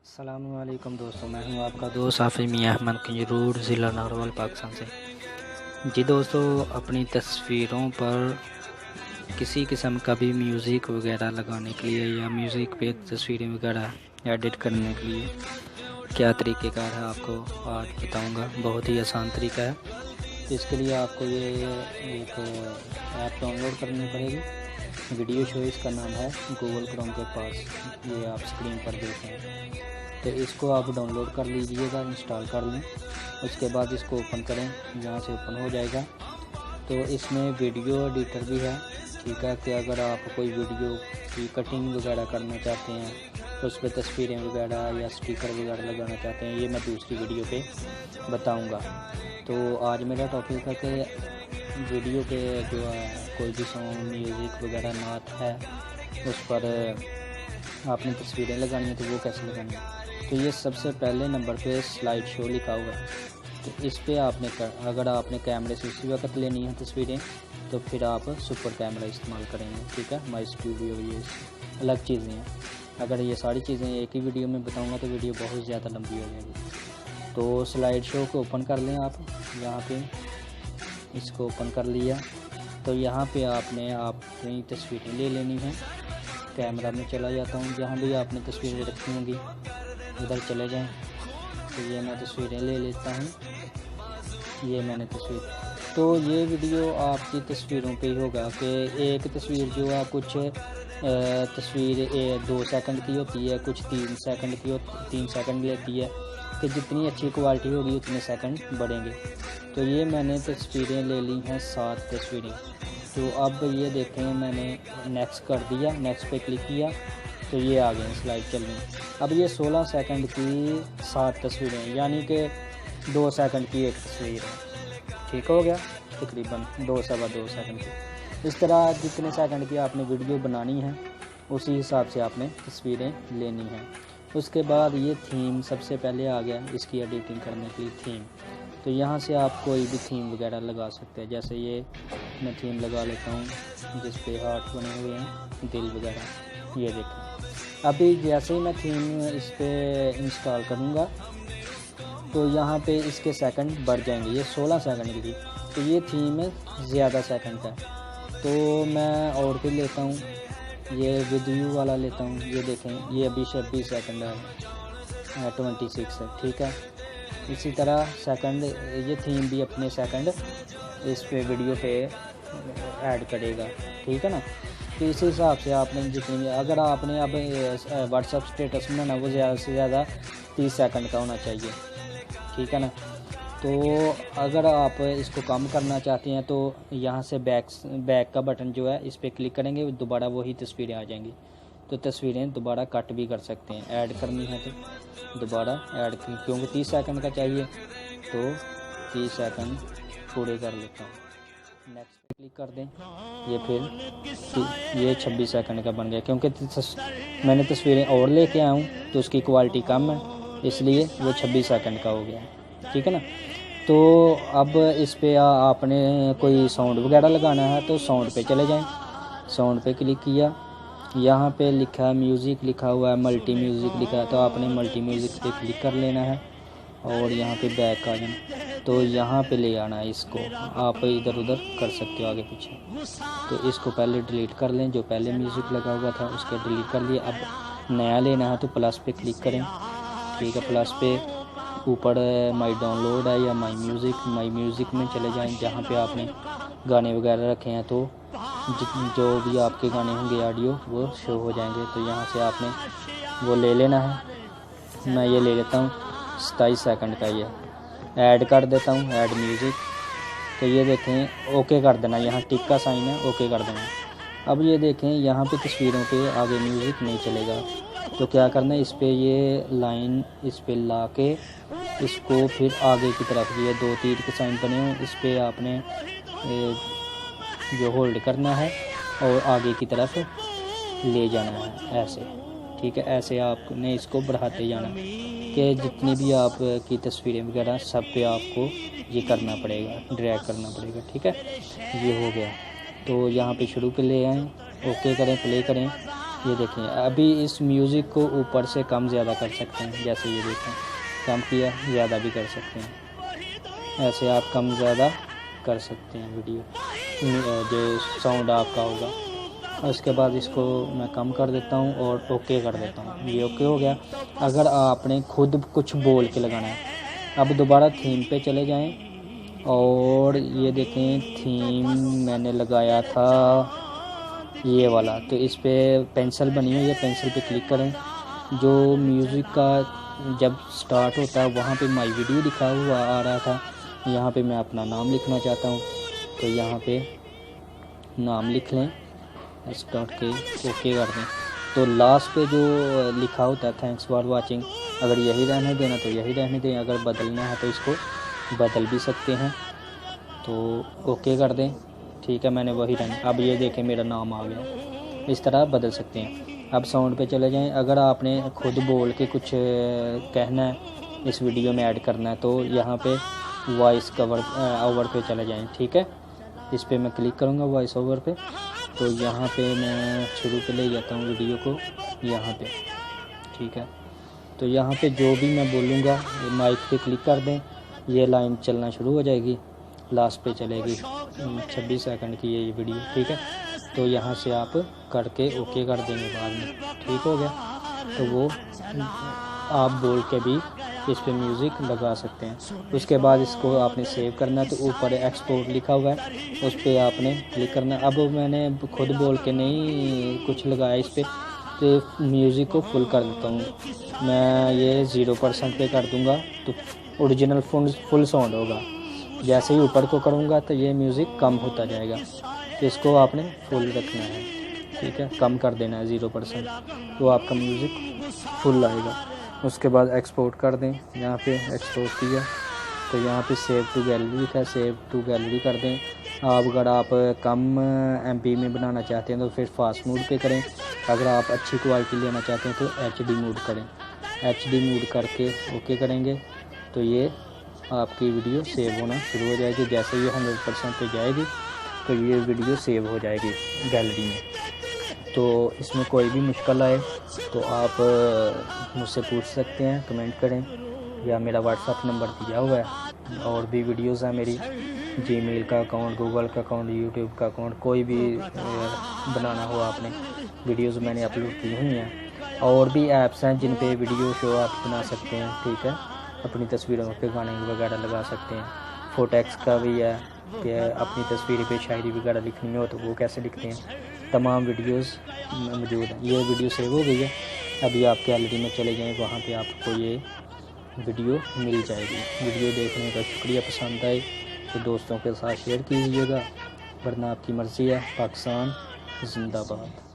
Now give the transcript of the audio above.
अस्सलामुअलैकुम दोस्तों, मैं हूं आपका दोस्त आफी मियां अहमद कंजरूर, ज़िला नारवल, पाकिस्तान से। जी दोस्तों, अपनी तस्वीरों पर किसी किस्म का भी म्यूज़िक वगैरह लगाने के लिए या म्यूज़िक पे तस्वीरें वगैरह एडिट करने के लिए क्या तरीक़ेकार है आपको आज बताऊंगा। बहुत ही आसान तरीका है। तो इसके लिए आपको ये एक ऐप डाउनलोड करनी पड़ेगी। वीडियो शो इसका नाम है, गूगल क्रोम के पास ये आप स्क्रीन पर देख रहे हैं। तो इसको आप डाउनलोड कर लीजिएगा, इंस्टॉल कर लें। उसके बाद इसको ओपन करें, यहाँ से ओपन हो जाएगा। तो इसमें वीडियो एडिटर भी है, ठीक है। कि अगर आप कोई वीडियो की कटिंग वगैरह करना चाहते हैं तो उस पर तस्वीरें वगैरह या स्टिकर वगैरह लगाना चाहते हैं, ये मैं दूसरी वीडियो पे बताऊंगा। तो आज मेरा टॉपिक है कि वीडियो पे जो है कोई भी सॉन्ग, म्यूज़िक वगैरह नात है, उस पर आपने तस्वीरें लगानी है तो वो कैसे लगानी है। तो ये सबसे पहले नंबर पे स्लाइड शो लिखा हुआ है। तो इस पे अगर आपने कैमरे से उसी वक्त लेनी है तस्वीरें तो फिर आप सुपर कैमरा इस्तेमाल करेंगे, ठीक है। माई स्टूडियो, ये अलग चीज़ें हैं। अगर ये सारी चीज़ें एक ही वीडियो में बताऊंगा तो वीडियो बहुत ज़्यादा लंबी हो जाएगी। तो स्लाइड शो को ओपन कर लें आप, यहाँ पे इसको ओपन कर लिया। तो यहाँ पे आपने अपनी तस्वीरें ले लेनी है। कैमरा में चला जाता हूँ, जहाँ भी आपने तस्वीरें रखी होंगी उधर चले जाएं। तो ये मैं तस्वीरें ले लेता हूँ, ये मैंने तस्वीर। तो ये वीडियो आपकी तस्वीरों पे ही होगा कि एक तस्वीर जो है कुछ तस्वीर 2 सेकंड की होती है, कुछ 3 सेकंड की 3 सेकंड लेती है। कि जितनी अच्छी क्वालिटी होगी उतने सेकंड बढ़ेंगे। तो ये मैंने तस्वीरें ले ली हैं 7 तस्वीरें। तो अब ये देखें, मैंने नेक्स्ट कर दिया, नेक्स्ट पे क्लिक किया तो ये आ गए स्लाइड चल रही। अब ये 16 सेकंड की 7 तस्वीरें, यानी कि 2 सेकंड की एक तस्वीर है, ठीक हो गया। तकरीबन 2 सवा 2 सेकंड की। इस तरह जितने सेकंड की आपने वीडियो बनानी है उसी हिसाब से आपने तस्वीरें लेनी हैं। उसके बाद ये थीम सबसे पहले आ गया, इसकी एडिटिंग करने के लिए थीम। तो यहाँ से आप कोई भी थीम वगैरह लगा सकते हैं। जैसे ये मैं थीम लगा लेता हूँ जिस पे हार्ट बने हुए हैं, दिल वगैरह, ये देखें। अभी जैसे ही मैं थीम इस पर इंस्टॉल करूँगा तो यहाँ पे इसके सेकंड बढ़ जाएंगे। ये 16 सेकंड की थी, तो ये थीम ज़्यादा सेकंड का। तो मैं और भी लेता हूँ, ये विद यू वाला लेता हूँ। ये देखें, ये अभी 26 सेकंड है, 26 है, ठीक है। इसी तरह सेकंड, ये थीम भी अपने सेकंड इस पे वीडियो पे ऐड करेगा, ठीक है ना। तो इस हिसाब से आपने जितनी, अगर आपने अब व्हाट्सअप स्टेटस में ना, वो ज़्यादा से ज़्यादा 30 सेकंड का होना चाहिए, ठीक है ना। तो अगर आप इसको कम करना चाहते हैं तो यहाँ से बैक का बटन जो है, इस पर क्लिक करेंगे, दोबारा वही तस्वीरें आ जाएंगी। तो तस्वीरें दोबारा कट भी कर सकते हैं, ऐड करनी है तो दोबारा ऐड, क्योंकि 30 सेकंड का चाहिए तो 30 सेकंड पूरे कर लेता हूँ। नेक्स्ट पे क्लिक कर दें, ये फिर ये 26 सेकंड का बन गया। क्योंकि मैंने तस्वीरें और लेके आया हूँ तो उसकी क्वालिटी कम है, इसलिए वो 26 सेकंड का हो गया, ठीक है ना। तो अब इस पे आपने कोई साउंड वगैरह लगाना है तो साउंड पे चले जाएं। साउंड पे क्लिक किया, यहाँ पे लिखा है म्यूज़िक, लिखा हुआ है मल्टी म्यूज़िक लिखा है, तो आपने मल्टी म्यूज़िक पे क्लिक कर लेना है और यहाँ पे बैक आ जाना। तो यहाँ पे ले आना है इसको, आप इधर उधर कर सकते हो आगे पीछे। तो इसको पहले डिलीट कर लें, जो पहले म्यूज़िक लगा हुआ था उसके डिलीट कर लिया। अब नया लेना है तो प्लस पे क्लिक करें, ठीक है। प्लस पे ऊपर माई डाउनलोड है या माई म्यूज़िक में चले जाएं, जहाँ पे आपने गाने वगैरह रखे हैं। तो जो भी आपके गाने होंगे ऑडियो वो शो हो जाएंगे। तो यहाँ से आपने वो ले लेना है। मैं ये ले लेता हूँ 27 सेकंड का, ये ऐड कर देता हूँ, ऐड म्यूज़िक। तो ये देखें, ओके कर देना, यहाँ टिक का साइन है, ओके कर देना। अब ये देखें, यहाँ पे तस्वीरों पे आगे म्यूज़िक नहीं चलेगा। तो क्या करना है, इस पे ये लाइन इस पे ला के इसको फिर आगे की तरफ, ये 2 तीर के साइन बने हों, इस पे आपने जो होल्ड करना है और आगे की तरफ ले जाना है ऐसे, ठीक है। ऐसे आपने इसको बढ़ाते जाना कि जितनी भी आपकी तस्वीरें वगैरह सब पे आपको ये करना पड़ेगा, ड्रैग करना पड़ेगा, ठीक है। ये हो गया। तो यहाँ पे शुरू पे ले आएँ, ओके करें, प्ले करें। ये देखें, अभी इस म्यूज़िक को ऊपर से कम ज़्यादा कर सकते हैं, जैसे ये देखें कम किया, ज़्यादा भी कर सकते हैं, ऐसे आप कम ज़्यादा कर सकते हैं वीडियो जो साउंड आपका होगा। उसके बाद इसको मैं कम कर देता हूँ और ओके कर देता हूँ। ये ओके हो गया। अगर आपने खुद कुछ बोल के लगाना है, अब दोबारा थीम पे चले जाएं और ये देखें थीम मैंने लगाया था ये वाला, तो इस पे पेंसिल बनी हुई है, पेंसिल पे क्लिक करें। जो म्यूज़िक का जब स्टार्ट होता है वहाँ पे माई वीडियो लिखा हुआ आ रहा था, यहाँ पे मैं अपना नाम लिखना चाहता हूँ, तो यहाँ पे नाम लिख लें, स्टार्ट के ओके कर दें। तो लास्ट पे जो लिखा होता है थैंक्स फॉर वाचिंग, अगर यही रहने देना तो यही रहने दें, अगर बदलना है तो इसको बदल भी सकते हैं, तो ओके कर दें। ठीक है, मैंने वही रहना। अब ये देखें मेरा नाम आ गया, इस तरह बदल सकते हैं। अब साउंड पे चले जाएं। अगर आपने खुद बोल के कुछ कहना है, इस वीडियो में ऐड करना है, तो यहाँ पे वॉइस ओवर पे चले जाएं। ठीक है, इस पे मैं क्लिक करूँगा वॉइस ओवर पे, तो यहाँ पे मैं शुरू पे ले जाता हूँ वीडियो को, यहाँ पे। ठीक है, तो यहाँ पे जो भी मैं बोलूँगा माइक पे क्लिक कर दें, ये लाइन चलना शुरू हो जाएगी, लास्ट पे चलेगी 26 सेकंड की ये वीडियो। ठीक है, तो यहाँ से आप करके ओके कर देंगे बाद में। ठीक हो गया, तो वो आप बोल के भी इस पे म्यूज़िक लगा सकते हैं। उसके बाद इसको आपने सेव करना है, तो ऊपर एक्सपोर्ट लिखा हुआ है, उस पर आपने क्लिक करना है। अब मैंने खुद बोल के नहीं कुछ लगाया इस पर, तो म्यूज़िक को फुल कर देता हूँ मैं, ये 0% पे कर दूँगा, तो ओरिजिनल फुल साउंड होगा। जैसे ही ऊपर को करूँगा तो ये म्यूज़िक कम होता जाएगा, तो इसको आपने फुल रखना है। ठीक है, कम कर देना है 0%, तो आपका म्यूज़िक फुल आएगा। उसके बाद एक्सपोर्ट कर दें, यहाँ पे एक्सपोर्ट किया, तो यहाँ पे सेव टू गैलरी लिखा है, सेव टू गैलरी कर दें। अगर आप कम MP में बनाना चाहते हैं तो फिर फास्ट मोड पे करें, अगर आप अच्छी क्वालिटी लेना चाहते हैं तो HD मोड करें। HD मोड करके ओके करेंगे, तो ये आपकी वीडियो सेव होना शुरू हो जाएगी। जैसे ये 100% पे जाएगी तो ये वीडियो सेव हो जाएगी गैलरी में। तो इसमें कोई भी मुश्किल आए तो आप मुझसे पूछ सकते हैं, कमेंट करें, या मेरा व्हाट्सअप नंबर दिया हुआ है। और भी वीडियोस हैं मेरी, जीमेल का अकाउंट, गूगल का अकाउंट, यूट्यूब का अकाउंट, कोई भी बनाना हो आपने, वीडियोस मैंने अपलोड की हुई हैं। और भी ऐप्स हैं जिन पे वीडियो शो आप बना सकते हैं। ठीक है, अपनी तस्वीरों पे गाने वगैरह लगा सकते हैं। फोटेक्स का भी है कि अपनी तस्वीर पे शायरी वगैरह लिखनी हो तो वो कैसे लिखते हैं, तमाम वीडियोस मौजूद हैं। ये वीडियो सेव हो गई है, अभी आप गैलरी में चले जाएं, वहाँ पे आपको ये वीडियो मिल जाएगी। वीडियो देखने का शुक्रिया। पसंद आए तो दोस्तों के साथ शेयर कीजिएगा, वरना आपकी मर्ज़ी है। पाकिस्तान जिंदाबाद।